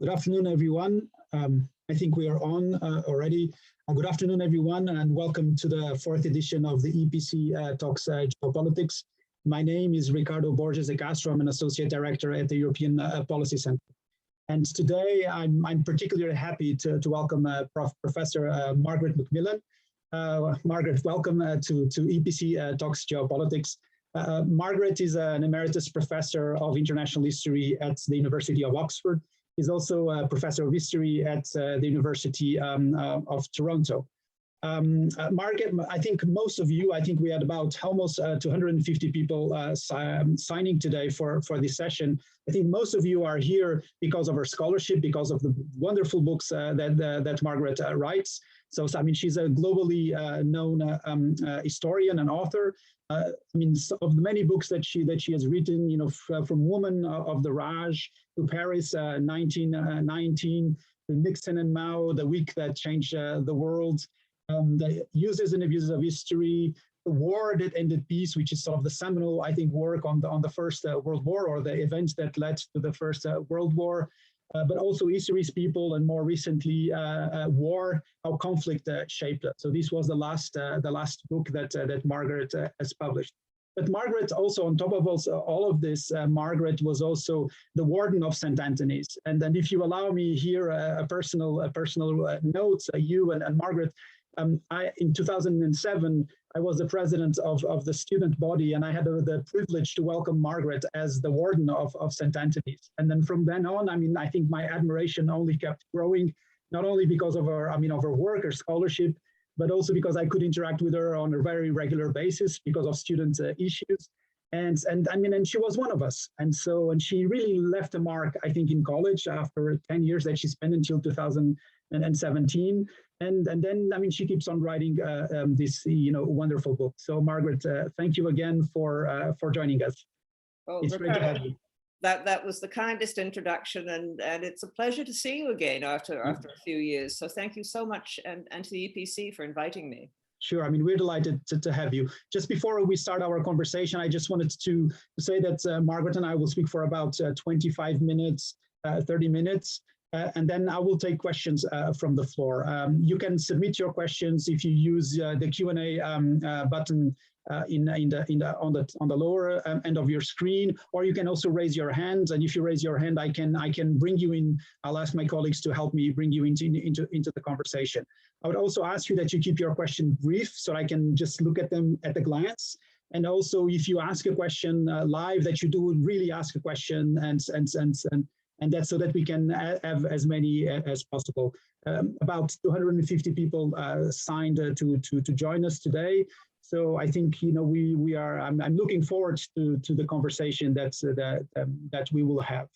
Good afternoon, everyone. I think we are on already. Good afternoon, everyone, and welcome to the fourth edition of the EPC Talks Geopolitics. My name is Ricardo Borges de Castro. I'm an Associate Director at the European Policy Center. And today, I'm particularly happy to welcome Professor Margaret MacMillan. Margaret, welcome to EPC Talks Geopolitics. Margaret is an Emeritus Professor of International History at the University of Oxford. He's also a Professor of History at the University of Toronto. Margaret, I think most of you, I think we had about almost 250 people signing today for this session. I think most of you are here because of her scholarship, because of the wonderful books that Margaret writes. So, I mean, she's a globally known historian and author. I mean, of the many books that she has written, you know, from Woman of the Raj to Paris 1919, to Nixon and Mao, the week that changed the world, the uses and abuses of history, the war that ended peace, which is sort of the seminal, I think, work on the First World War, or the events that led to the First World War. But also history's people, and more recently, war, how conflict shaped it. So this was the last book that Margaret has published. But Margaret also, on top of all of this, Margaret was also the warden of St. Anthony's. And then, if you allow me here, a personal note, you and Margaret. In 2007, I was the president of the student body, and I had the privilege to welcome Margaret as the warden of St. Anthony's. And then from then on, I mean, I think my admiration only kept growing, not only because of her, of her work, her scholarship, but also because I could interact with her on a very regular basis because of student issues. And she was one of us. And she really left a mark, I think, in college after 10 years that she spent until 2017. And then, I mean, she keeps on writing this, wonderful book. So, Margaret, thank you again for joining us. Oh, it's great to have you. That was the kindest introduction, and it's a pleasure to see you again after a few years. So thank you so much, and to the EPC for inviting me. Sure. I mean, we're delighted to have you. Just before we start our conversation, I just wanted to say that Margaret and I will speak for about 25 minutes, 30 minutes. And then I will take questions from the floor. You can submit your questions if you use the Q&A button on the lower end of your screen, or you can also raise your hand. And if you raise your hand, I can bring you in. I'll ask my colleagues to help me bring you into the conversation. I would also ask you that you keep your question brief, so I can just look at them at a glance. And also, if you ask a question live, that you do really ask a question, and that's so that we can have as many as possible. About 250 people signed to join us today. So I think we are. I'm looking forward to the conversation that we will have.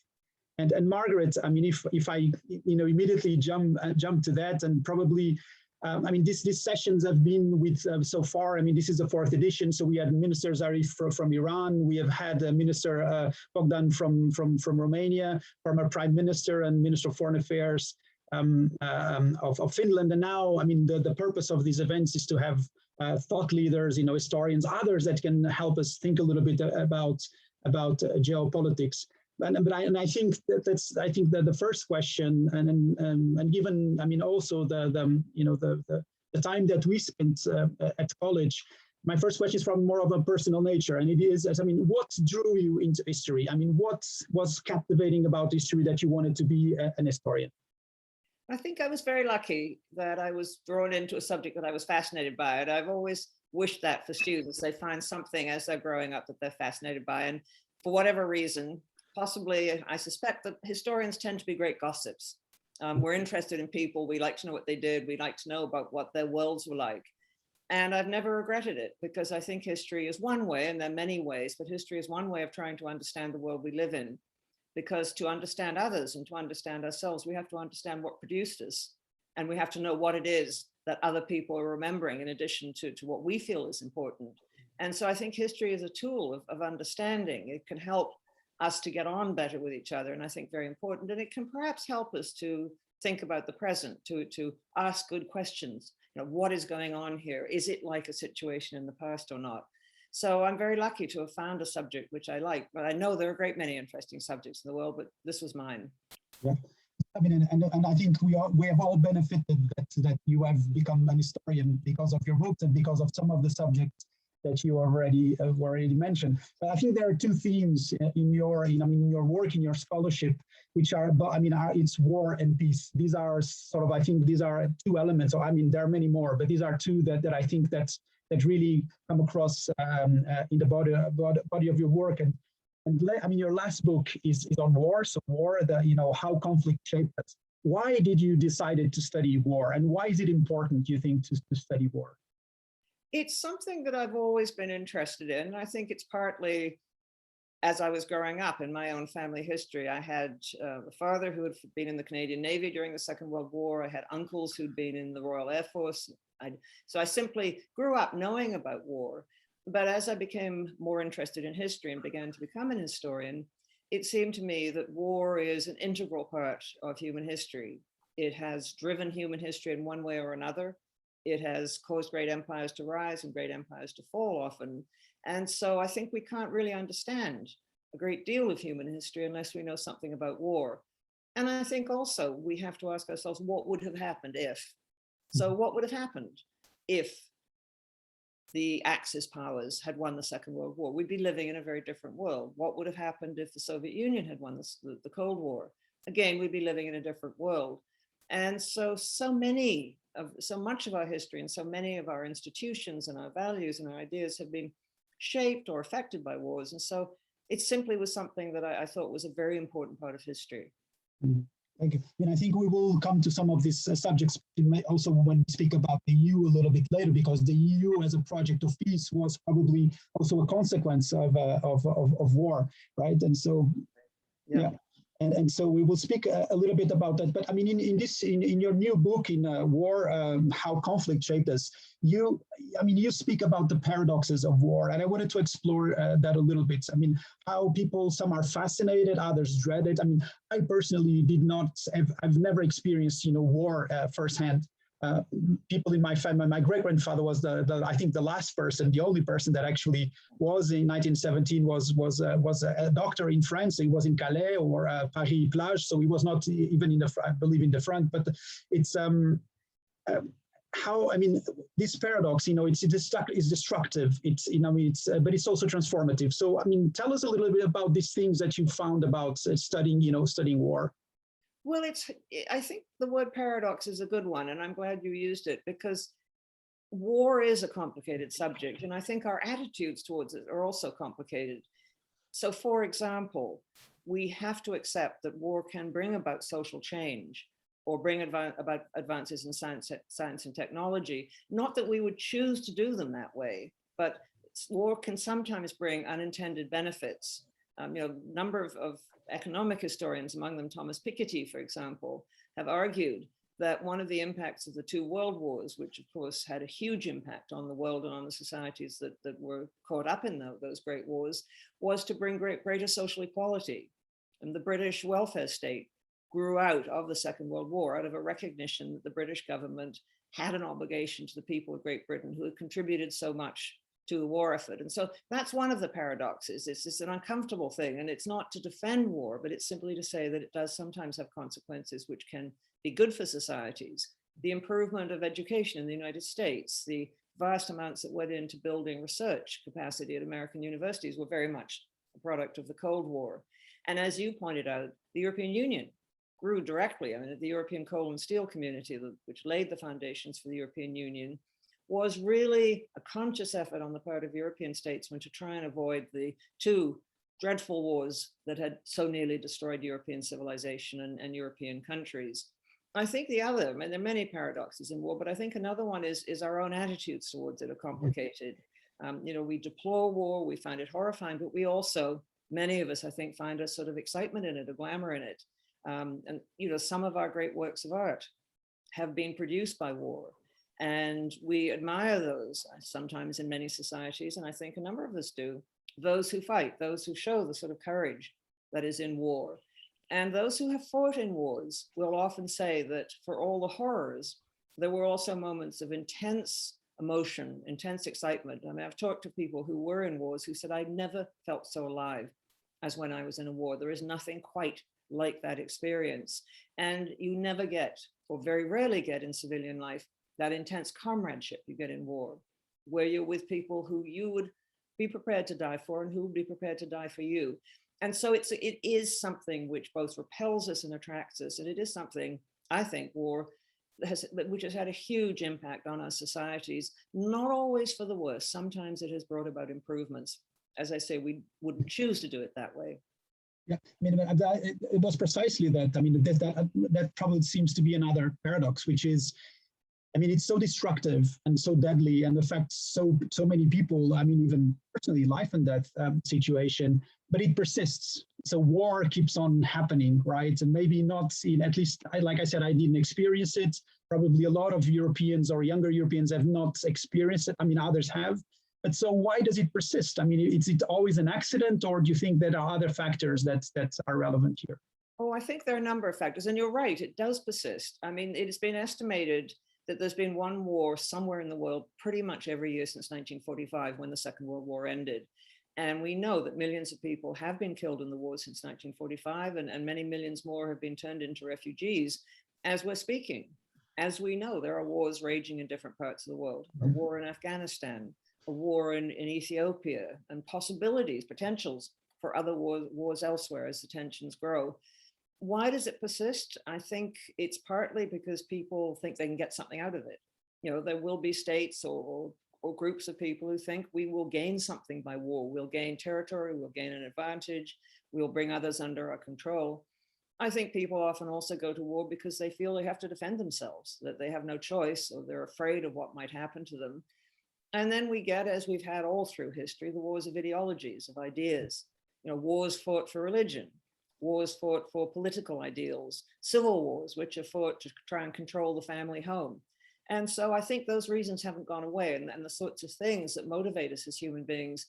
And Margaret, I mean, if I immediately jump to that, and probably. I mean, these sessions have been with so far. I mean, this is the fourth edition. So we had Minister Zarif from Iran. We have had Minister Bogdan from Romania, former Prime Minister and Minister of Foreign Affairs of Finland. And now, I mean, the purpose of these events is to have thought leaders, historians, others that can help us think a little bit about geopolitics. And I think that the first question, and given, I mean, also the time that we spent at college, my first question is from more of a personal nature, and it is, I mean, what drew you into history? I mean, what was captivating about history that you wanted to be an historian? I think I was very lucky that I was thrown into a subject that I was fascinated by, and I've always wished that for students. They find something as they're growing up that they're fascinated by, and for whatever reason, possibly, I suspect that historians tend to be great gossips. We're interested in people. We like to know what they did. We like to know about what their worlds were like. And I've never regretted it, because I think history is one way, and there are many ways, but history is one way of trying to understand the world we live in. Because to understand others and to understand ourselves, we have to understand what produced us. And we have to know what it is that other people are remembering in addition to what we feel is important. And so I think history is a tool of understanding. It can help us to get on better with each other, and I think very important. And it can perhaps help us to think about the present, to ask good questions. What is going on here? Is it like a situation in the past or not? So I'm very lucky to have found a subject which I like, but I know there are a great many interesting subjects in the world, but this was mine. Yeah. I mean, and I think we have all benefited that you have become an historian because of your books and because of some of the subjects that you already mentioned. But I think there are two themes in your work, in your scholarship, which are, it's war and peace. These are sort of, I think these are two elements. So I mean, there are many more, but these are two that I think that really come across in the body of your work. And I mean, your last book is on war. So war, how conflict shaped us. Why did you decide to study war, and why is it important, you think, to study war? It's something that I've always been interested in. I think it's partly as I was growing up in my own family history. I had a father who had been in the Canadian Navy during the Second World War. I had uncles who'd been in the Royal Air Force. So I simply grew up knowing about war. But as I became more interested in history and began to become an historian, it seemed to me that war is an integral part of human history. It has driven human history in one way or another. It has caused great empires to rise and great empires to fall often. And so I think we can't really understand a great deal of human history unless we know something about war. And I think also we have to ask ourselves, what would have happened if? So what would have happened if the Axis powers had won the Second World War? We'd be living in a very different world. What would have happened if the Soviet Union had won the Cold War? Again, we'd be living in a different world. And so much of our history and so many of our institutions and our values and our ideas have been shaped or affected by wars. And so it simply was something that I thought was a very important part of history. Thank you. I mean, I think we will come to some of these subjects also when we speak about the EU a little bit later, because the EU as a project of peace was probably also a consequence of war, right? And so, yeah. And so we will speak a little bit about that. But I mean, in your new book, in War, How Conflict Shaped Us, you speak about the paradoxes of war, and I wanted to explore that a little bit. I mean, how some are fascinated, others dread it. I mean, I personally I've never experienced war firsthand. People in my family, my great-grandfather was I think the last person, the only person that actually was in 1917 was a doctor in France. He was in Calais or Paris Plage, so he was not even in in the front. But it's how, I mean, this paradox, it's destructive. But it's also transformative. So I mean, tell us a little bit about these things that you found about studying war. Well, I think the word paradox is a good one, and I'm glad you used it, because war is a complicated subject, and I think our attitudes towards it are also complicated. So, for example, we have to accept that war can bring about social change or bring about advances in science and technology. Not that we would choose to do them that way, but war can sometimes bring unintended benefits. Number of economic historians, among them Thomas Piketty, for example, have argued that one of the impacts of the two world wars, which of course had a huge impact on the world and on the societies that were caught up in those great wars, was to bring greater social equality. And the British welfare state grew out of the Second World War, out of a recognition that the British government had an obligation to the people of Great Britain who had contributed so much to the war effort. And so that's one of the paradoxes. It's an uncomfortable thing, and it's not to defend war, but it's simply to say that it does sometimes have consequences which can be good for societies. The improvement of education in the United States, the vast amounts that went into building research capacity at American universities were very much a product of the Cold War. And as you pointed out, the European Union grew directly. I mean, the European Coal and Steel Community, which laid the foundations for the European Union, was really a conscious effort on the part of European statesmen to try and avoid the two dreadful wars that had so nearly destroyed European civilization and European countries. I think there are many paradoxes in war, but I think another one is our own attitudes towards it are complicated. We deplore war, we find it horrifying, but we also, many of us, I think, find a sort of excitement in it, a glamour in it. Some of our great works of art have been produced by war. And we admire those sometimes in many societies, and I think a number of us do, those who fight, those who show the sort of courage that is in war. And those who have fought in wars will often say that for all the horrors, there were also moments of intense emotion, intense excitement. I mean, I've talked to people who were in wars who said, I never felt so alive as when I was in a war. There is nothing quite like that experience. And you never get, or very rarely get in civilian life, that intense comradeship you get in war, where you're with people who you would be prepared to die for and who would be prepared to die for you. And so it is something which both repels us and attracts us. And it is something, I think, war which has had a huge impact on our societies, not always for the worse. Sometimes it has brought about improvements. As I say, we wouldn't choose to do it that way. Yeah, I mean, it was precisely that. I mean, that probably seems to be another paradox, which is, I mean, it's so destructive and so deadly and affects so many people. I mean, even personally, life and death situation, but it persists. So war keeps on happening, right? And maybe not in, at least, like I said, I didn't experience it. Probably a lot of Europeans or younger Europeans have not experienced it. I mean, others have. But so why does it persist? I mean, is it always an accident, or do you think there are other factors that are relevant here? Oh, I think there are a number of factors, and you're right, it does persist. I mean, it has been estimated that there's been one war somewhere in the world pretty much every year since 1945, when the Second World War ended. And we know that millions of people have been killed in the war since 1945, and many millions more have been turned into refugees as we're speaking. As we know, there are wars raging in different parts of the world, a war in Afghanistan, a war in Ethiopia, and possibilities, potentials for other wars elsewhere as the tensions grow. Why does it persist? I think it's partly because people think they can get something out of it. You know, there will be states or groups of people who think we will gain something by war. We'll gain territory, we'll gain an advantage, we'll bring others under our control. I think people often also go to war because they feel they have to defend themselves, that they have no choice, or they're afraid of what might happen to them. And then we get, as we've had all through history, the wars of ideologies, of ideas. You know, wars fought for religion, wars fought for political ideals, civil wars, which are fought to try and control the family home. And so I think those reasons haven't gone away, and the sorts of things that motivate us as human beings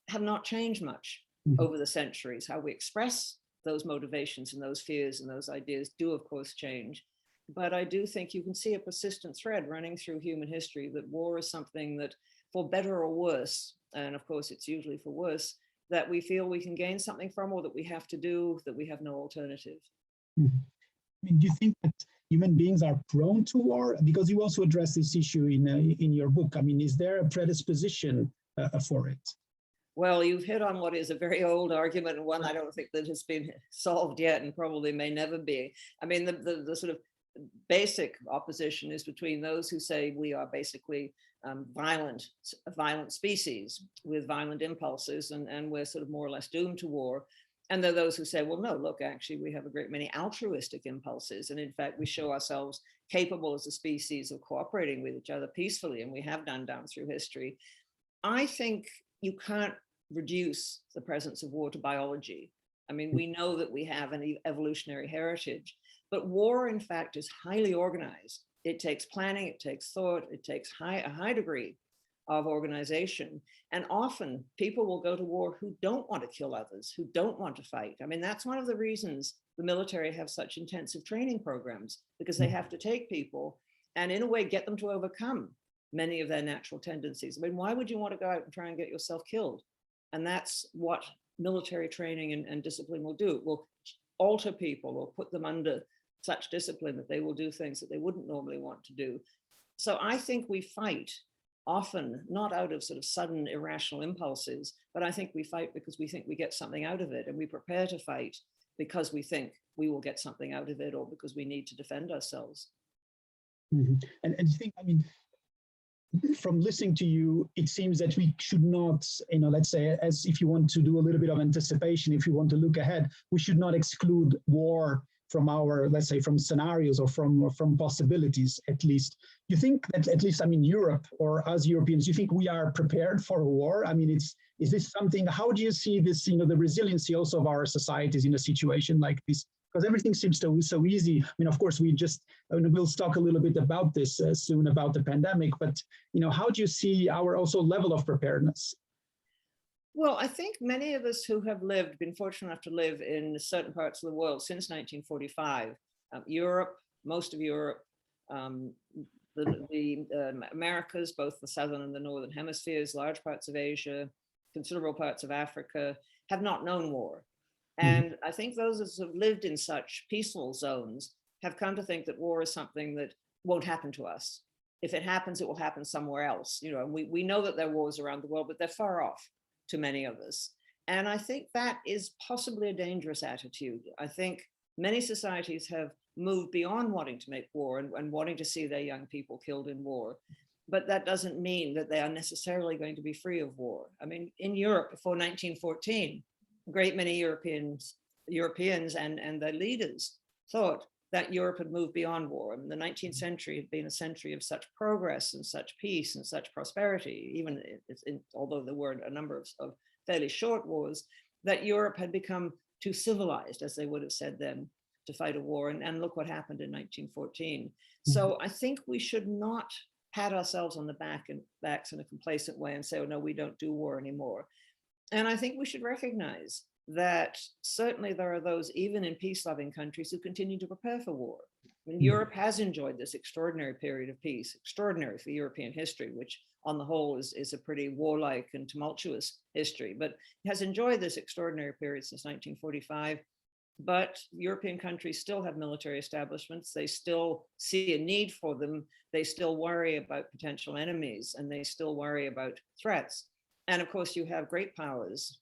have not changed much over the centuries. How we express those motivations and those fears and those ideas do, of course, change. But I do think you can see a persistent thread running through human history, that war is something that, for better or worse, and of course it's usually for worse, that we feel we can gain something from, or that we have to do, that we have no alternative. I mean, do you think that human beings are prone to war? Because you also address this issue in your book. I mean, is there a predisposition for it? Well, you've hit on what is a very old argument, and one I don't think that has been solved yet, and probably may never be. I mean, the sort of basic opposition is between those who say we are basically violent species with violent impulses, and we're sort of more or less doomed to war. And there are those who say, well, no, look, actually, we have a great many altruistic impulses. And in fact, we show ourselves capable as a species of cooperating with each other peacefully, and we have done down through history. I think you can't reduce the presence of war to biology. I mean, we know that we have an evolutionary heritage, but war, in fact, is highly organized. It takes planning, it takes thought, it takes a high degree of organization. And often people will go to war who don't want to kill others, who don't want to fight. I mean, that's one of the reasons the military have such intensive training programs, because they have to take people and in a way get them to overcome many of their natural tendencies. I mean, why would you want to go out and try and get yourself killed? And that's what military training and discipline will do. It will alter people or put them under such discipline that they will do things that they wouldn't normally want to do. So I think we fight often not out of sort of sudden irrational impulses, but I think we fight because we think we get something out of it, and we prepare to fight because we think we will get something out of it, or because we need to defend ourselves. And you think, I mean, from listening to you, it seems that we should not, you know, let's say, as if you want to do a little bit of anticipation, if you want to look ahead, we should not exclude war from our, let's say, from scenarios or from possibilities, at least. You think that, at least, I mean, Europe or us Europeans, you think we are prepared for a war? I mean, is this something, how do you see this, you know, the resiliency also of our societies in a situation like this? Because everything seems so easy. I mean, of course, we'll talk a little bit about this soon, about the pandemic, but, you know, how do you see our also level of preparedness? Well, I think many of us who have been fortunate enough to live in certain parts of the world since 1945, Europe, most of Europe, the Americas, both the southern and the northern hemispheres, large parts of Asia, considerable parts of Africa, have not known war. And I think those of us who have lived in such peaceful zones have come to think that war is something that won't happen to us. If it happens, it will happen somewhere else. You know, and we know that there are wars around the world, but they're far off to many of us. And I think that is possibly a dangerous attitude. I think many societies have moved beyond wanting to make war and wanting to see their young people killed in war. But that doesn't mean that they are necessarily going to be free of war. I mean, in Europe before 1914, a great many Europeans and their leaders thought that Europe had moved beyond war. I mean, the 19th century had been a century of such progress and such peace and such prosperity, even although there were a number of fairly short wars, that Europe had become too civilized, as they would have said then, to fight a war. And look what happened in 1914. So I think we should not pat ourselves on the backs in a complacent way and say, oh no, we don't do war anymore. And I think we should recognize that certainly there are those, even in peace-loving countries, who continue to prepare for war. I mean, Europe has enjoyed this extraordinary period of peace, extraordinary for European history, which on the whole is a pretty warlike and tumultuous history, but it has enjoyed this extraordinary period since 1945. But European countries still have military establishments. They still see a need for them. They still worry about potential enemies, and they still worry about threats. And of course, you have great powers,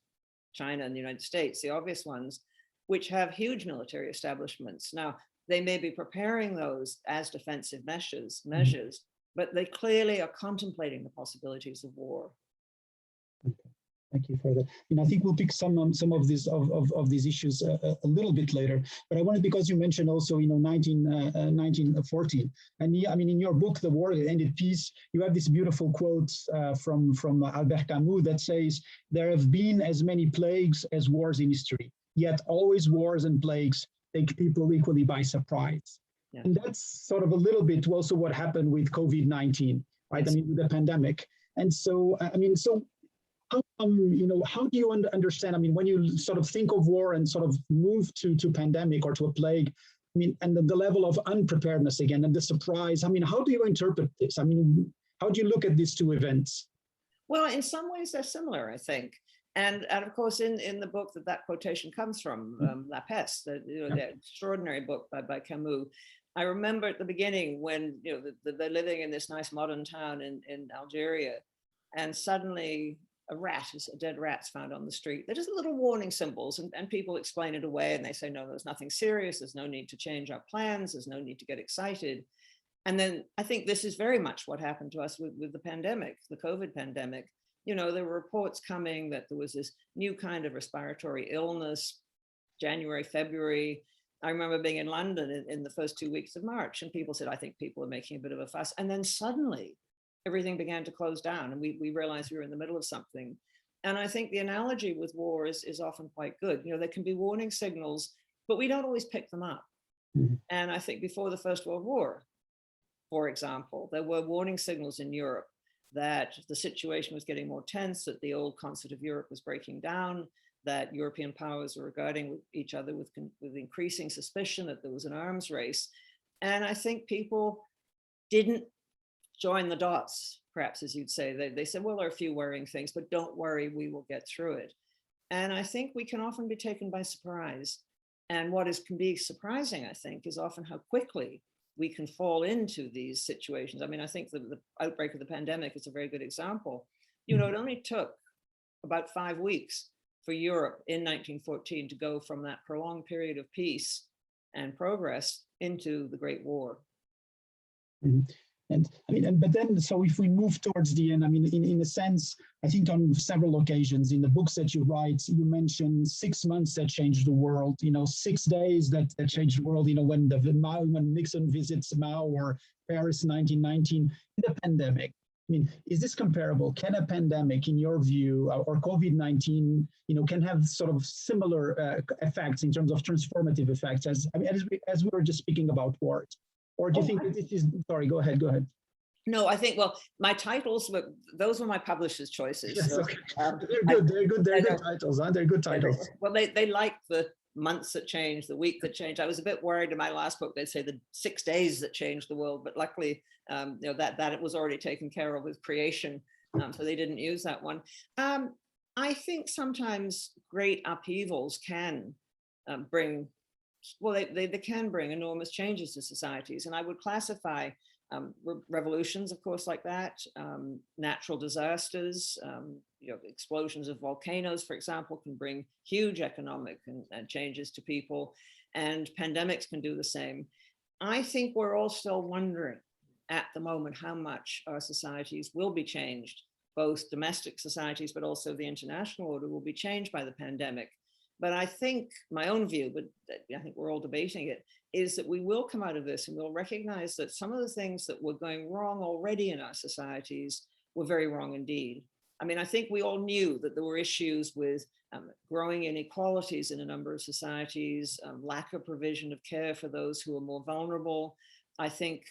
China and the United States, the obvious ones, which have huge military establishments. Now, they may be preparing those as defensive measures, but they clearly are contemplating the possibilities of war. Thank you for that. And I think we'll pick some of these issues a little bit later. But I wanted, because you mentioned also, 1914, and I mean, in your book, The War That Ended Peace, you have this beautiful quote from Albert Camus that says, "There have been as many plagues as wars in history, yet always wars and plagues take people equally by surprise." Yeah. And that's sort of a little bit also what happened with COVID-19, right? I mean, with the pandemic. And so, I mean, so how do you understand, I mean, when you sort of think of war and sort of move to pandemic or to a plague, I mean, and the level of unpreparedness again, and the surprise, I mean, how do you interpret this? I mean, how do you look at these two events? Well, in some ways they're similar, I think. And of course, in the book that quotation comes from, La Peste, the extraordinary book by Camus, I remember at the beginning when, they're living in this nice modern town in Algeria, and suddenly a dead rat's found on the street. They're just little warning symbols, and people explain it away, and they say, no, there's nothing serious. There's no need to change our plans. There's no need to get excited. And then I think this is very much what happened to us with the pandemic, the COVID pandemic. There were reports coming that there was this new kind of respiratory illness, January, February. I remember being in London in the first 2 weeks of March, and people said, I think people are making a bit of a fuss. And then suddenly everything began to close down, and we realized we were in the middle of something. And I think the analogy with war is often quite good. There can be warning signals, but we don't always pick them up. And I think before the First World War, for example, there were warning signals in Europe that the situation was getting more tense, that the old concert of Europe was breaking down, that European powers were regarding each other with increasing suspicion, that there was an arms race. And I think people didn't join the dots, perhaps, as you'd say. They said, well, there are a few worrying things, but don't worry, we will get through it. And I think we can often be taken by surprise. And what can be surprising, I think, is often how quickly we can fall into these situations. I mean, I think the outbreak of the pandemic is a very good example. It only took about 5 weeks for Europe in 1914 to go from that prolonged period of peace and progress into the Great War. And I mean, but then, so if we move towards the end, I mean, in a sense, I think on several occasions in the books that you write, you mention 6 months that changed the world, 6 days that changed the world, when Nixon visits Mao, or Paris 1919, the pandemic. I mean, is this comparable? Can a pandemic, in your view, or COVID-19, can have sort of similar effects in terms of transformative effects as we were just speaking about wars? Or do you think that this is, sorry, go ahead. No, I think, well, my titles, those were my publisher's choices. Yes, so, okay. They're good titles, huh? They're good titles. Well, they like the months that changed, the week that changed. I was a bit worried in my last book, they'd say the 6 days that changed the world, but luckily, that it was already taken care of with creation, so they didn't use that one. I think sometimes great upheavals can bring, well, they can bring enormous changes to societies. And I would classify revolutions, of course, like that, natural disasters, explosions of volcanoes, for example, can bring huge economic and changes to people, and pandemics can do the same. I think we're all still wondering at the moment how much our societies will be changed, both domestic societies, but also the international order will be changed by the pandemic. But I think my own view, but I think we're all debating it, is that we will come out of this and we'll recognize that some of the things that were going wrong already in our societies were very wrong indeed. I mean, I think we all knew that there were issues with growing inequalities in a number of societies, lack of provision of care for those who are more vulnerable. I think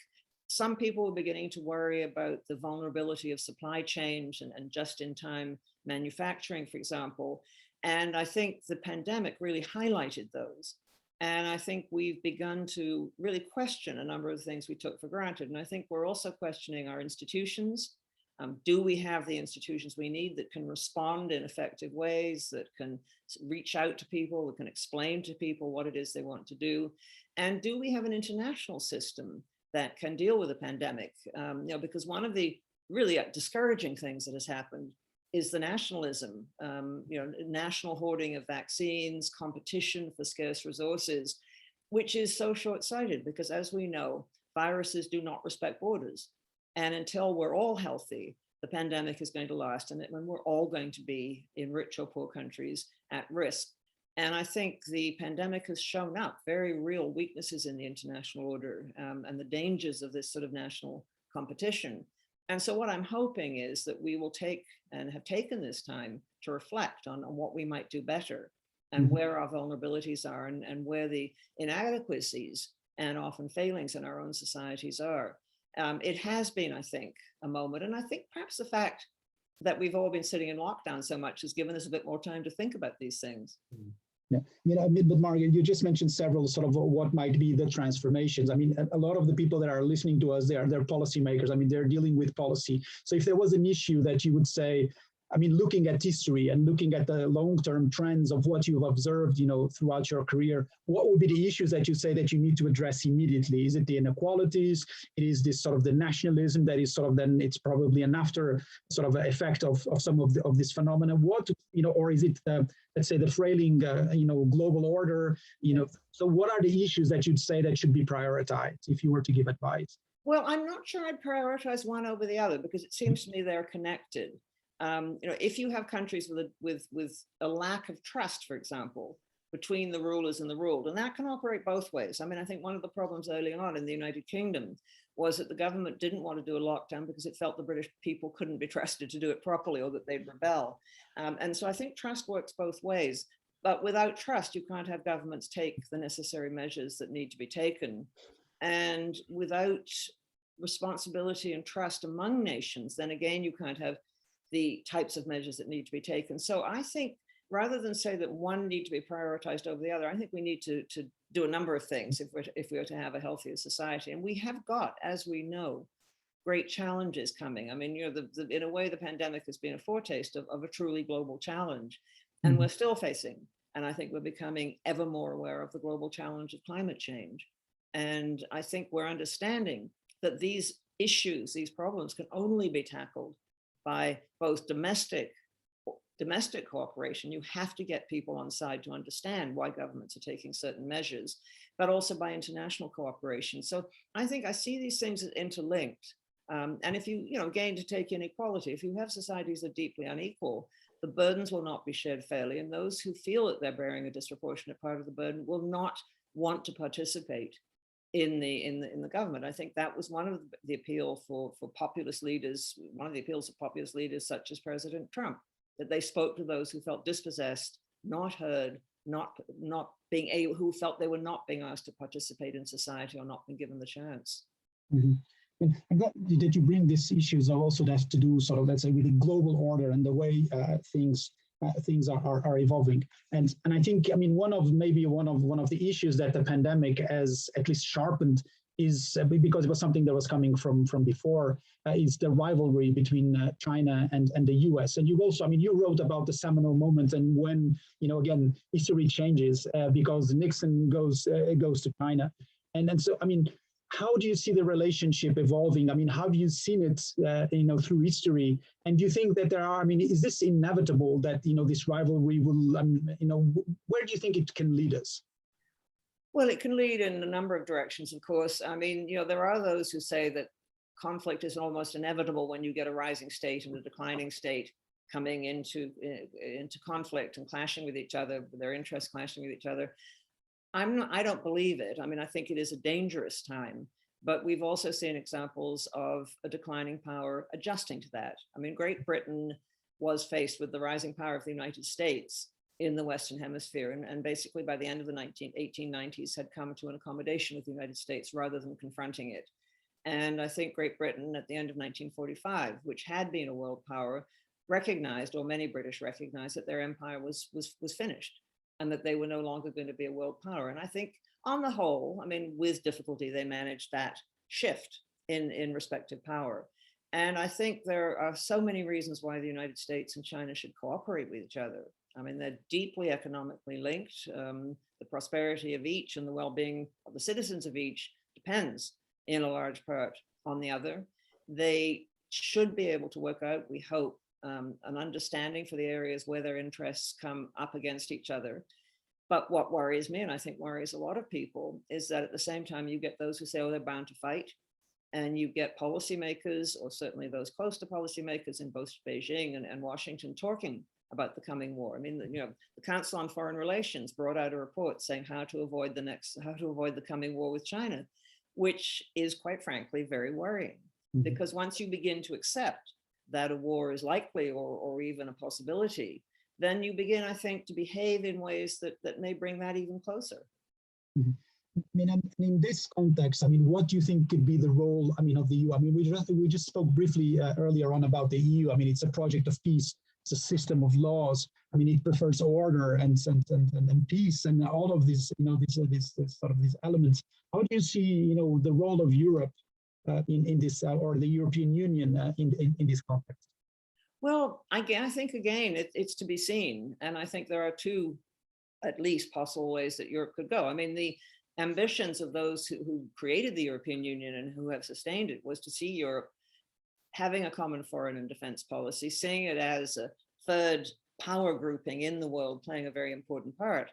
some people were beginning to worry about the vulnerability of supply chains and just-in-time manufacturing, for example. And I think the pandemic really highlighted those. And I think we've begun to really question a number of things we took for granted. And I think we're also questioning our institutions. Do we have the institutions we need that can respond in effective ways, that can reach out to people, that can explain to people what it is they want to do? And do we have an international system that can deal with a pandemic? Because one of the really discouraging things that has happened is the nationalism, national hoarding of vaccines, competition for scarce resources, which is so short-sighted because, as we know, viruses do not respect borders. And until we're all healthy, the pandemic is going to last, and when we're all going to be in rich or poor countries at risk. And I think the pandemic has shown up very real weaknesses in the international order and the dangers of this sort of national competition. And so what I'm hoping is that we will take and have taken this time to reflect on what we might do better and where our vulnerabilities are and where the inadequacies and often failings in our own societies are. It has been, I think, a moment. And I think perhaps the fact that we've all been sitting in lockdown so much has given us a bit more time to think about these things. Yeah, but Margaret, you just mentioned several sort of what might be the transformations. I mean, a lot of the people that are listening to us, they're policymakers. I mean, they're dealing with policy. So if there was an issue that you would say, I mean, looking at history and looking at the long-term trends of what you've observed, throughout your career, what would be the issues that you say that you need to address immediately? Is it the inequalities? It is this sort of the nationalism that is sort of then it's probably an after sort of effect of some of this phenomena. What, or is it, let's say, the frailing, global order? So what are the issues that you'd say that should be prioritized if you were to give advice? Well, I'm not sure I'd prioritize one over the other because it seems to me they're connected. If you have countries with a lack of trust, for example, between the rulers and the ruled, and that can operate both ways. I mean, I think one of the problems early on in the United Kingdom was that the government didn't want to do a lockdown because it felt the British people couldn't be trusted to do it properly or that they'd rebel. And so I think trust works both ways. But without trust, you can't have governments take the necessary measures that need to be taken. And without responsibility and trust among nations, then again, you can't have the types of measures that need to be taken. So I think rather than say that one need to be prioritized over the other, I think we need to do a number of things if we are to have a healthier society. And we have got, as we know, great challenges coming. I mean, in a way, the pandemic has been a foretaste of a truly global challenge, and we're still facing. And I think we're becoming ever more aware of the global challenge of climate change. And I think we're understanding that these issues, these problems can only be tackled by both domestic cooperation. You have to get people on side to understand why governments are taking certain measures, but also by international cooperation. So I think I see these things as interlinked. And if you, again, to take inequality, if you have societies that are deeply unequal, the burdens will not be shared fairly. And those who feel that they're bearing a disproportionate part of the burden will not want to participate in the government. I think that was one of the appeal for populist leaders, one of the appeals of populist leaders such as President Trump, that they spoke to those who felt dispossessed, not heard, not being able, who felt they were not being asked to participate in society or not being given the chance. Mm-hmm. I'm glad that you bring these issues also that to do sort of, let's say, with the global order and the way things are evolving. And I think, I mean, one of the issues that the pandemic has at least sharpened is because it was something that was coming from before, is the rivalry between China and the US. And you also, I mean, you wrote about the seminal moment and when, again, history changes because Nixon goes to China. And so, I mean, how do you see the relationship evolving? I mean, how have you seen it, through history? And do you think that there are, I mean, is this inevitable that, this rivalry will, where do you think it can lead us? Well, it can lead in a number of directions, of course. I mean, there are those who say that conflict is almost inevitable when you get a rising state and a declining state coming into conflict and clashing with each other, their interests clashing with each other. I don't believe it. I mean, I think it is a dangerous time, but we've also seen examples of a declining power adjusting to that. I mean, Great Britain was faced with the rising power of the United States in the Western Hemisphere, and basically by the end of the 1890s had come to an accommodation with the United States rather than confronting it. And I think Great Britain at the end of 1945, which had been a world power, recognized, or many British recognized, that their empire was finished and that they were no longer going to be a world power. And I think on the whole, I mean, with difficulty, they managed that shift in respective power. And I think there are so many reasons why the United States and China should cooperate with each other. I mean, they're deeply economically linked. The prosperity of each and the well-being of the citizens of each depends in a large part on the other. They should be able to work out, we hope, an understanding for the areas where their interests come up against each other. But what worries me, and I think worries a lot of people, is that at the same time you get those who say, oh, they're bound to fight. And you get policymakers, or certainly those close to policymakers in both Beijing and Washington, talking about the coming war. I mean, the Council on Foreign Relations brought out a report saying how to avoid the coming war with China, which is quite frankly very worrying. Mm-hmm. Because once you begin to accept that a war is likely or even a possibility, then you begin, I think, to behave in ways that may bring that even closer. Mm-hmm. I mean, and in this context, I mean, what do you think could be the role, I mean, of the EU? I mean, we just spoke briefly earlier on about the EU. I mean, it's a project of peace. It's a system of laws. I mean, it prefers order and peace and all of these, these sort of these elements. How do you see, the role of Europe in this, or the European Union in this context? Well, I think, again, it's to be seen. And I think there are two, at least, possible ways that Europe could go. I mean, the ambitions of those who created the European Union and who have sustained it was to see Europe having a common foreign and defense policy, seeing it as a third power grouping in the world, playing a very important part.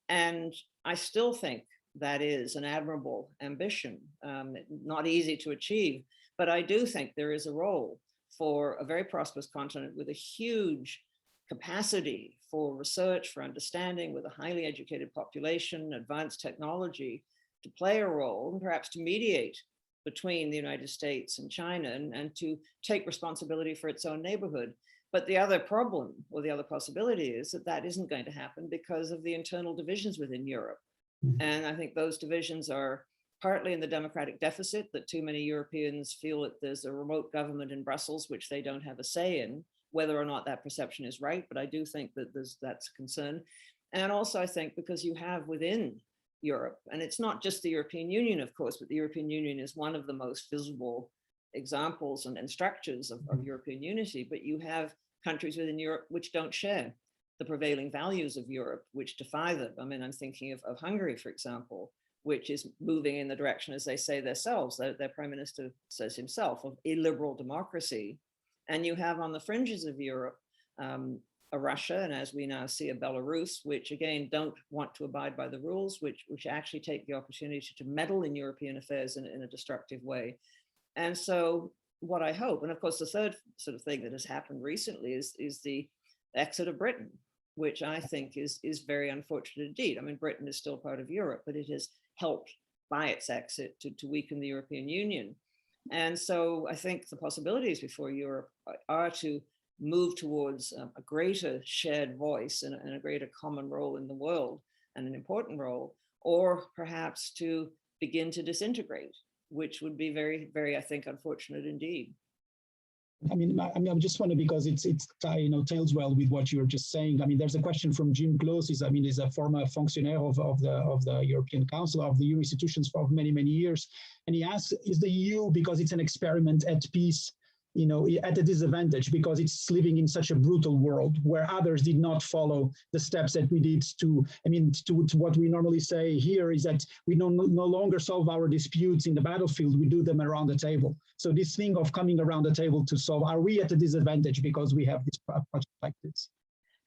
And I still think that is an admirable ambition, not easy to achieve, but I do think there is a role for a very prosperous continent with a huge capacity for research, for understanding, with a highly educated population, advanced technology, to play a role and perhaps to mediate between the United States and China and to take responsibility for its own neighborhood. But the other problem, or the other possibility, is that isn't going to happen because of the internal divisions within Europe. Mm-hmm. And I think those divisions are partly in the democratic deficit, that too many Europeans feel that there's a remote government in Brussels, which they don't have a say in, whether or not that perception is right. But I do think that that's a concern. And also, I think because you have within Europe, and it's not just the European Union, of course, but the European Union is one of the most visible examples and structures of European unity, but you have countries within Europe which don't share the prevailing values of Europe, which defy them. I mean, I'm thinking of Hungary, for example, which is moving in the direction, as they say themselves, their prime minister says himself, of illiberal democracy. And you have on the fringes of Europe, a Russia, and as we now see, a Belarus, which again don't want to abide by the rules, which actually take the opportunity to meddle in European affairs in a destructive way. And so what I hope, and of course the third sort of thing that has happened recently is the exit of Britain, which I think is very unfortunate indeed. I mean, Britain is still part of Europe, but it has helped by its exit to weaken the European Union. And so I think the possibilities before Europe are to move towards a greater shared voice and a greater common role in the world, and an important role, or perhaps to begin to disintegrate, which would be very, very, I think, unfortunate indeed. I just wonder because it's tails well with what you're just saying. I mean, there's a question from Jim Close. He's a former fonctionnaire of the European Council, of the EU institutions for many years, and he asks, is the EU, because it's an experiment, at peace, at a disadvantage because it's living in such a brutal world where others did not follow the steps that we did to what we normally say here is that we no longer solve our disputes in the battlefield, we do them around the table. So this thing of coming around the table to solve, are we at a disadvantage because we have this project like this?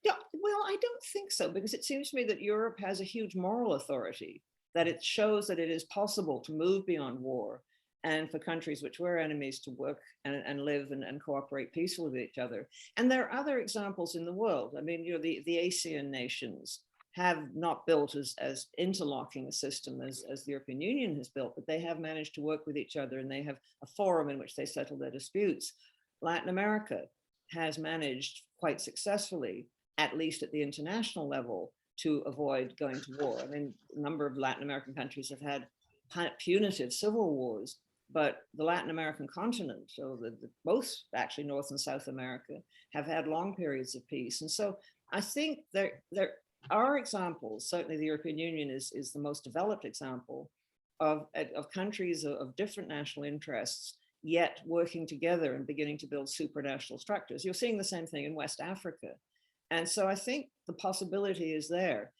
Yeah, well, I don't think so, because it seems to me that Europe has a huge moral authority, that it shows that it is possible to move beyond war, and for countries which were enemies to work and live and cooperate peacefully with each other. And there are other examples in the world. I mean, the ASEAN nations have not built as interlocking a system as the European Union has built, but they have managed to work with each other, and they have a forum in which they settle their disputes. Latin America has managed quite successfully, at least at the international level, to avoid going to war. I mean, a number of Latin American countries have had punitive civil wars, but the Latin American continent, so both actually North and South America, have had long periods of peace. And so I think there are examples, certainly the European Union is the most developed example of countries of different national interests, yet working together and beginning to build supranational structures. You're seeing the same thing in West Africa. And so I think the possibility is there.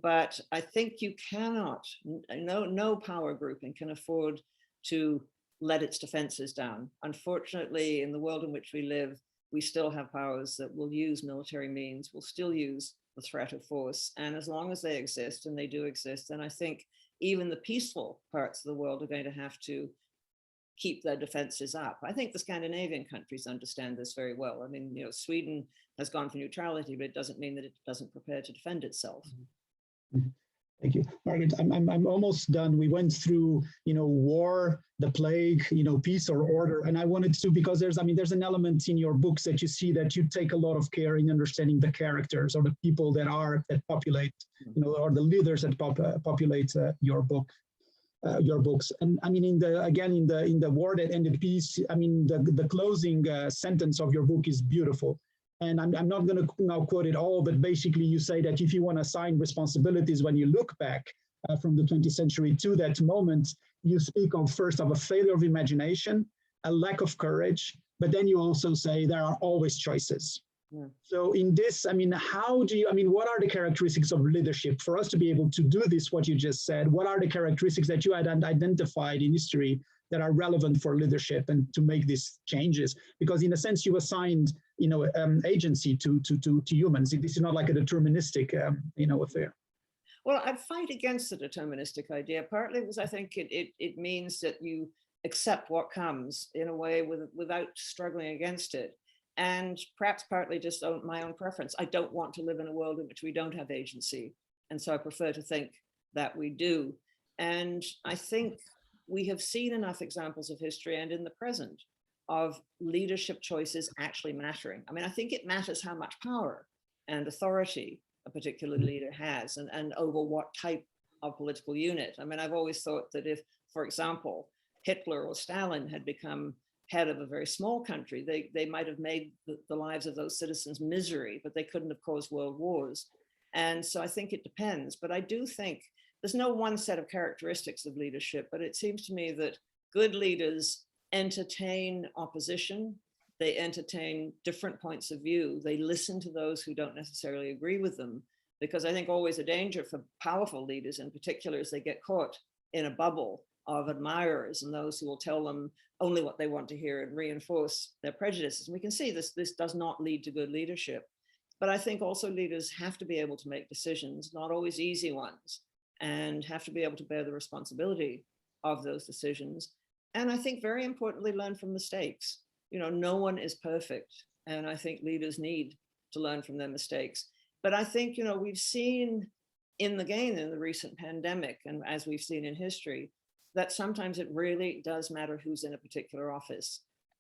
But I think you cannot, no power grouping can afford to let its defenses down. Unfortunately, in the world in which we live, we still have powers that will use military means, will still use the threat of force. And as long as they exist, and they do exist, then I think even the peaceful parts of the world are going to have to keep their defenses up. I think the Scandinavian countries understand this very well. I mean, Sweden has gone for neutrality, but it doesn't mean that it doesn't prepare to defend itself. Mm-hmm. Thank you, Margaret. I'm almost done. We went through, war, the plague, peace or order, and I wanted to, because there's an element in your books that you see that you take a lot of care in understanding the characters or the people that populate, or the leaders that populate your books. And I mean, in the War That Ended Peace, I mean, the closing sentence of your book is beautiful. And I'm not going to now quote it all, but basically you say that if you want to assign responsibilities when you look back from the 20th century to that moment, you speak of first of a failure of imagination, a lack of courage, but then you also say there are always choices. Yeah. So in this, I mean, what are the characteristics of leadership for us to be able to do this, what you just said? What are the characteristics that you had identified in history that are relevant for leadership and to make these changes? Because in a sense, you assigned, agency to humans. This is not like a deterministic, affair. Well, I'd fight against the deterministic idea, partly because I think it means that you accept what comes in a way without struggling against it. And perhaps partly just my own preference. I don't want to live in a world in which we don't have agency. And so I prefer to think that we do. And I think we have seen enough examples of history and in the present of leadership choices actually mattering. I mean, I think it matters how much power and authority a particular leader has and over what type of political unit. I mean, I've always thought that if, for example, Hitler or Stalin had become head of a very small country, they might have made the lives of those citizens misery, but they couldn't have caused world wars. And so I think it depends. But I do think there's no one set of characteristics of leadership, but it seems to me that good leaders entertain opposition, they entertain different points of view, they listen to those who don't necessarily agree with them, because I think always a danger for powerful leaders in particular is they get caught in a bubble of admirers and those who will tell them only what they want to hear and reinforce their prejudices. And we can see this does not lead to good leadership. But I think also leaders have to be able to make decisions, not always easy ones, and have to be able to bear the responsibility of those decisions. And I think very importantly, learn from mistakes. No one is perfect. And I think leaders need to learn from their mistakes. But I think, we've seen in the recent pandemic, and as we've seen in history, that sometimes it really does matter who's in a particular office.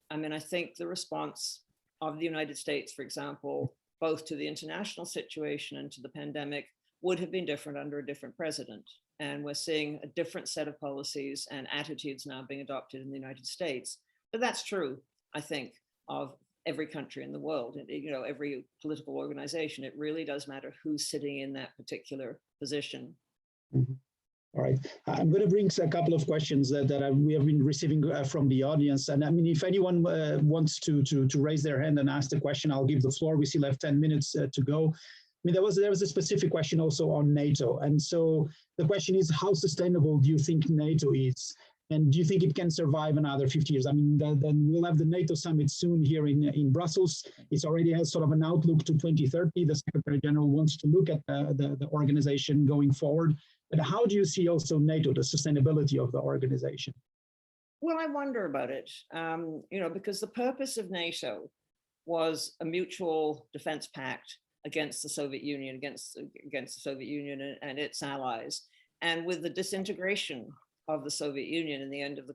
I mean, I think the response of the United States, for example, both to the international situation and to the pandemic would have been different under a different president. And we're seeing a different set of policies and attitudes now being adopted in the United States. But that's true, I think, of every country in the world, every political organization. It really does matter who's sitting in that particular position. Mm-hmm. All right, I'm going to bring a couple of questions that we have been receiving from the audience. And I mean, if anyone wants to raise their hand and ask the question, I'll give the floor. We still have 10 minutes to go. I mean, there was a specific question also on NATO. And so the question is, how sustainable do you think NATO is? And do you think it can survive another 50 years? I mean, then we'll have the NATO summit soon here in Brussels. It already has sort of an outlook to 2030. The Secretary General wants to look at the organization going forward. But how do you see also NATO, the sustainability of the organization? Well, I wonder about it, because the purpose of NATO was a mutual defense pact against the Soviet Union, against the Soviet Union and its allies. And with the disintegration of the Soviet Union and the end of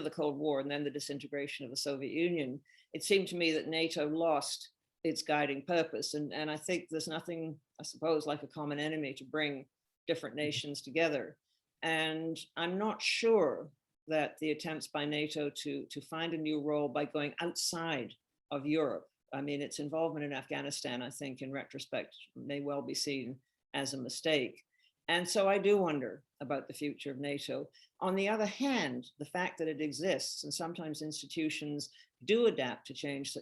the Cold War and then the disintegration of the Soviet Union, it seemed to me that NATO lost its guiding purpose. And I think there's nothing, I suppose, like a common enemy to bring different nations together. And I'm not sure that the attempts by NATO to find a new role by going outside of Europe, I mean, its involvement in Afghanistan, I think in retrospect, may well be seen as a mistake. And so I do wonder about the future of NATO. On the other hand, the fact that it exists, and sometimes institutions do adapt to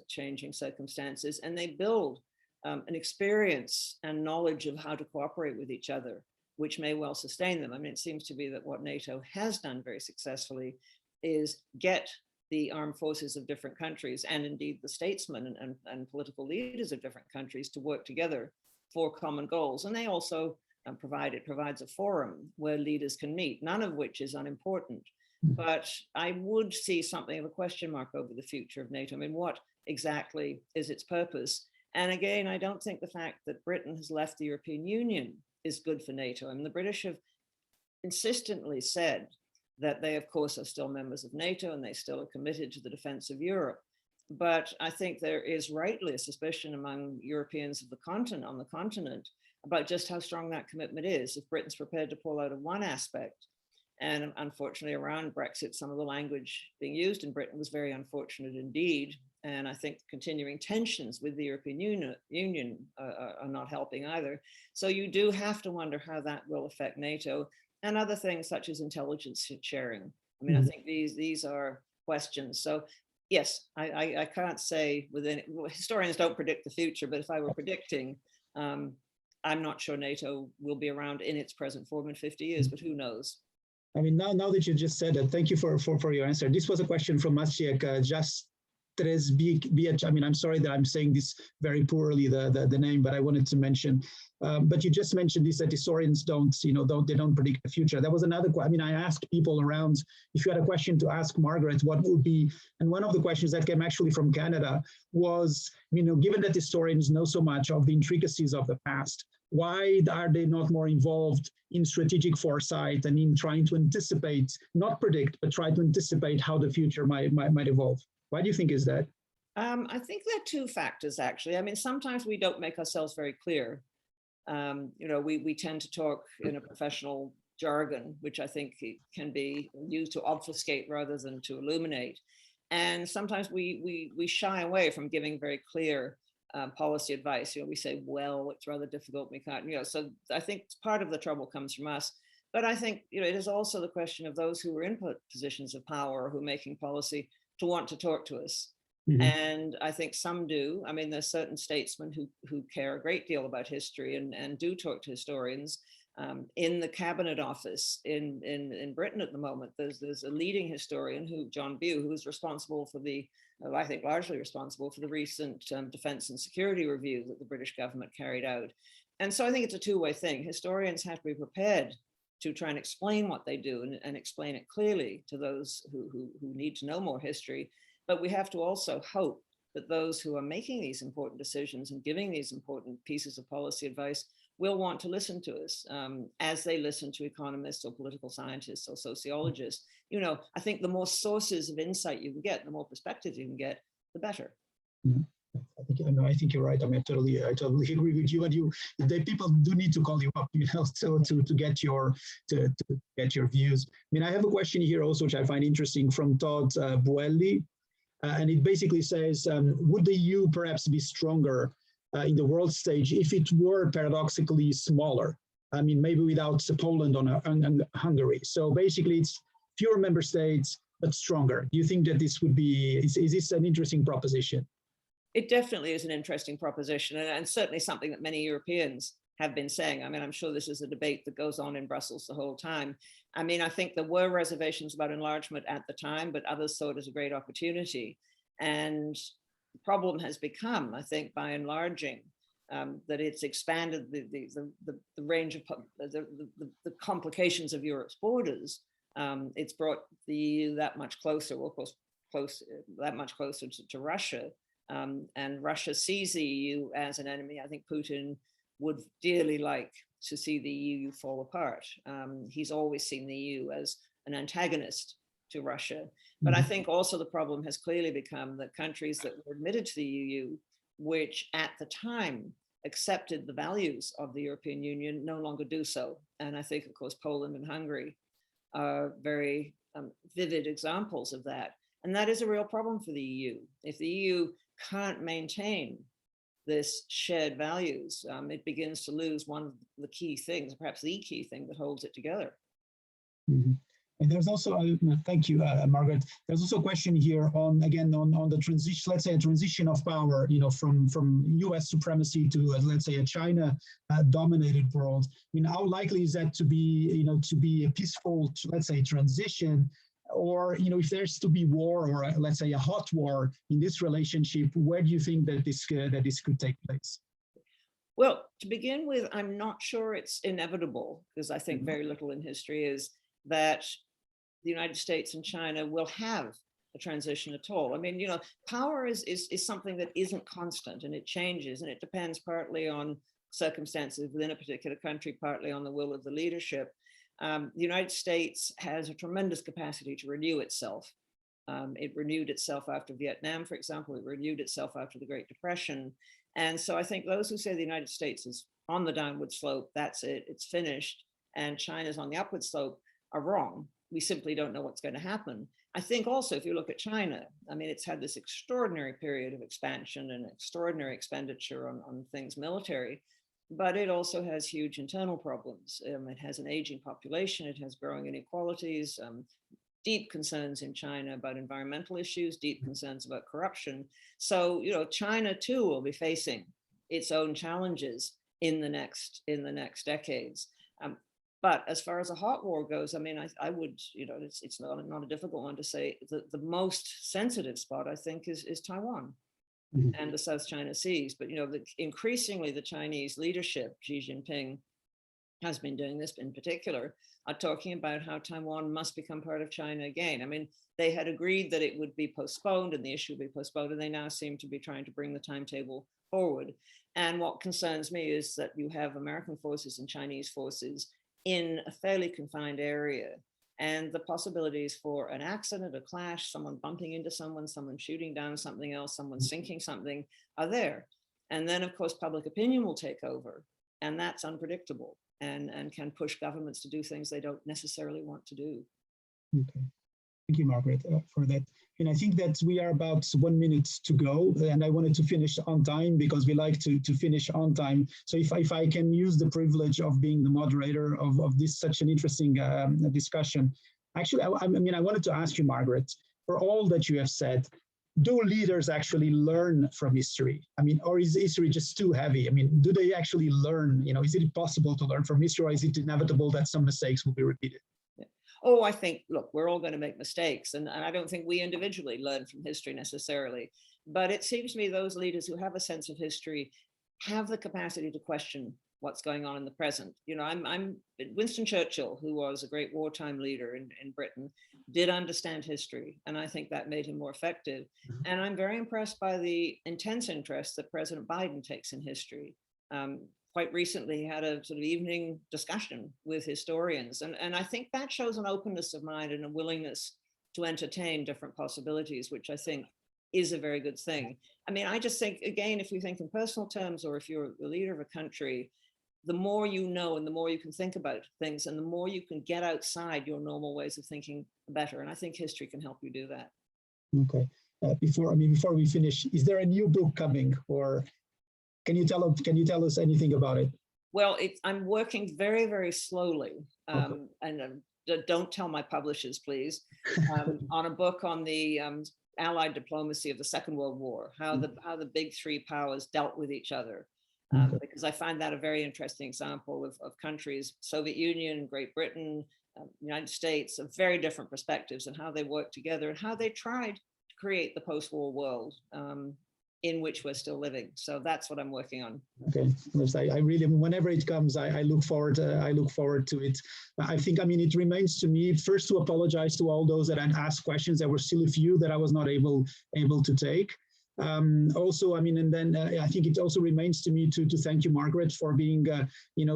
changing circumstances, and they build an experience and knowledge of how to cooperate with each other, which may well sustain them. I mean, it seems to be that what NATO has done very successfully is get the armed forces of different countries, and indeed the statesmen and political leaders of different countries, to work together for common goals. And they also provides a forum where leaders can meet, none of which is unimportant. But I would see something of a question mark over the future of NATO. I mean, what exactly is its purpose? And again, I don't think the fact that Britain has left the European Union is good for NATO. I mean, the British have insistently said that they, of course, are still members of NATO and they still are committed to the defense of Europe. But I think there is rightly a suspicion among Europeans of on the continent about just how strong that commitment is. If Britain's prepared to pull out of one aspect, and unfortunately around Brexit, some of the language being used in Britain was very unfortunate indeed. And I think continuing tensions with the European Union are not helping either. So you do have to wonder how that will affect NATO and other things such as intelligence sharing. I mean, I think these are questions. So yes, I can't say historians don't predict the future, but if I were predicting, I'm not sure NATO will be around in its present form in 50 years, but who knows? I mean, now that you just said it, thank you for your answer. This was a question from Maciek Jastrebiec. I mean, I'm sorry that I'm saying this very poorly, the name, but I wanted to mention. But you just mentioned this, that historians don't predict the future. That was another question. I mean, I asked people around, if you had a question to ask Margaret, what would be, and one of the questions that came actually from Canada was, given that historians know so much of the intricacies of the past, why are they not more involved in strategic foresight and in trying to anticipate, not predict, but try to anticipate how the future might evolve? Why do you think is that? I think there are two factors, actually. I mean, sometimes we don't make ourselves very clear. We tend to talk in a professional jargon, which I think can be used to obfuscate rather than to illuminate. And sometimes we shy away from giving very clear policy advice. We say, well, it's rather difficult. We can't, so I think part of the trouble comes from us. But I think, it is also the question of those who are in positions of power or who are making policy to want to talk to us. Mm-hmm. And I think some do. I mean, there's certain statesmen who care a great deal about history and do talk to historians. In the cabinet office in Britain at the moment, there's a leading historian, John Bew, who is responsible for largely responsible for the recent defense and security review that the British government carried out. And so I think it's a two-way thing. Historians have to be prepared to try and explain what they do and explain it clearly to those who need to know more history. But we have to also hope that those who are making these important decisions and giving these important pieces of policy advice will want to listen to us as they listen to economists or political scientists or sociologists. I think the more sources of insight you can get, the more perspectives you can get, the better. Mm-hmm. I think you're right. I mean, I totally agree with you. And people do need to call you up, to get your views. I mean, I have a question here also, which I find interesting, from Todd Buelli. and it basically says, would the EU perhaps be stronger in the world stage if it were paradoxically smaller? I mean, maybe without Poland and Hungary. So basically, it's fewer member states, but stronger. Do you think that this would be, is this an interesting proposition? It definitely is an interesting proposition, and certainly something that many Europeans have been saying. I mean, I'm sure this is a debate that goes on in Brussels the whole time. I mean, I think there were reservations about enlargement at the time, but others saw it as a great opportunity. And the problem has become, I think, by enlarging, that it's expanded the range of the complications of Europe's borders. It's brought the EU that much closer, of course, that much closer to Russia. And Russia sees the EU as an enemy. I think Putin would dearly like to see the EU fall apart. He's always seen the EU as an antagonist to Russia. But I think also the problem has clearly become that countries that were admitted to the EU, which at the time accepted the values of the European Union, no longer do so. And I think, of course, Poland and Hungary are very vivid examples of that. And that is a real problem for the EU. If the EU can't maintain this shared values, it begins to lose one of the key things, perhaps the key thing that holds it together. And there's also, thank you, Margaret. There's also a question here on, again, on the transition, let's say a transition of power, you know, from US supremacy to, let's say, a China dominated world. I mean, how likely is that to be, you know, to be a peaceful, let's say, transition? Or, you know, if there's to be war, or let's say a hot war in this relationship, where do you think that this could take place? Well, to begin with, I'm not sure it's inevitable, because I think very little in history is that the United States and China will have a transition at all. I mean, you know, power is something that isn't constant, and it changes, and it depends partly on circumstances within a particular country, partly on the will of the leadership. The United States has a tremendous capacity to renew itself. It renewed itself after Vietnam, for example. It renewed itself after the Great Depression. And so I think those who say the United States is on the downward slope, that's it, it's finished, and China's on the upward slope, are wrong. We simply don't know what's going to happen. I think also, if you look at China, I mean, it's had this extraordinary period of expansion and extraordinary expenditure on things military, but it also has huge internal problems. It has an aging population, it has growing inequalities, deep concerns in China about environmental issues, deep concerns about corruption. So, you know, China too will be facing its own challenges in the next decades. But as far as a hot war goes, I mean, I would, you know, it's not a difficult one to say. The most sensitive spot, I think, is Taiwan and the South China Seas. But, you know, increasingly the Chinese leadership, Xi Jinping has been doing this in particular, are talking about how Taiwan must become part of China again. I mean, they had agreed that it would be postponed and the issue would be postponed, and they now seem to be trying to bring the timetable forward. And what concerns me is that you have American forces and Chinese forces in a fairly confined area, and the possibilities for an accident, a clash, someone bumping into someone, someone shooting down something else, someone sinking something are there. And then, of course, public opinion will take over, and that's unpredictable and can push governments to do things they don't necessarily want to do. Okay. Thank you, Margaret, for that. And I think that we are about 1 minute to go, and I wanted to finish on time because we like to finish on time. So if I can use the privilege of being the moderator of this such an interesting discussion. Actually, I mean, I wanted to ask you, Margaret, for all that you have said, do leaders actually learn from history? I mean, or is history just too heavy? I mean, do they actually learn? You know, is it possible to learn from history, or is it inevitable that some mistakes will be repeated? Oh, I think, look, we're all going to make mistakes. And I don't think we individually learn from history necessarily. But it seems to me those leaders who have a sense of history have the capacity to question what's going on in the present. You know, I'm Winston Churchill, who was a great wartime leader in Britain, did understand history. And I think that made him more effective. And I'm very impressed by the intense interest that President Biden takes in history. Quite recently, he had a sort of evening discussion with historians. And I think that shows an openness of mind and a willingness to entertain different possibilities, which I think is a very good thing. I mean, I just think, again, if you think in personal terms, or if you're the leader of a country, the more you know and the more you can think about things and the more you can get outside your normal ways of thinking, the better. And I think history can help you do that. Okay. before we finish, is there a new book coming, or can you tell us anything about it? Well, I'm working very, very slowly, Okay. and don't tell my publishers, please, on a book on the Allied diplomacy of the Second World War, how the big three powers dealt with each other. Because I find that a very interesting example of countries, Soviet Union, Great Britain, United States, of very different perspectives and how they worked together and how they tried to create the post-war world in which we're still living. So that's what I'm working on. Okay, I really, whenever it comes, I look forward to it. I think, it remains to me first to apologize to all those that had asked questions. There were still a few that I was not able to take. Also, and then I think it also remains to me to thank you, Margaret, for being,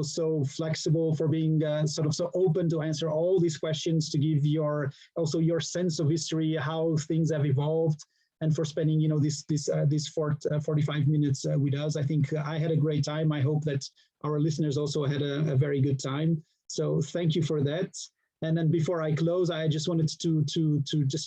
so flexible, for being sort of so open to answer all these questions, to give your sense of history, how things have evolved, and for spending, this 45 minutes with us. I think I had a great time. I hope that our listeners also had a very good time. So thank you for that. And then before I close, I just wanted to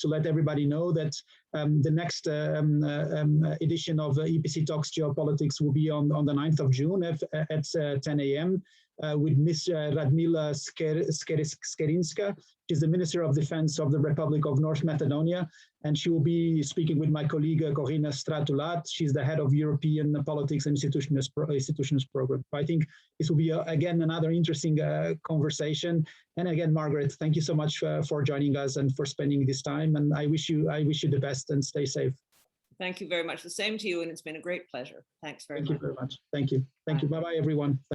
let everybody know that the next edition of EPC Talks Geopolitics will be on the 9th of June at 10 a.m. With Ms. Radmila Skerinska. She's the Minister of Defense of the Republic of North Macedonia, and she will be speaking with my colleague Corina Stratulat. She's the head of European Politics and Institutions Program. I think this will be again another interesting conversation. And again, Margaret, thank you so much for joining us and for spending this time. And I wish you the best and stay safe. Thank you very much. The same to you, and it's been a great pleasure. Thanks very much. Thank you very much. Thank you. Thank you. Bye-bye, everyone.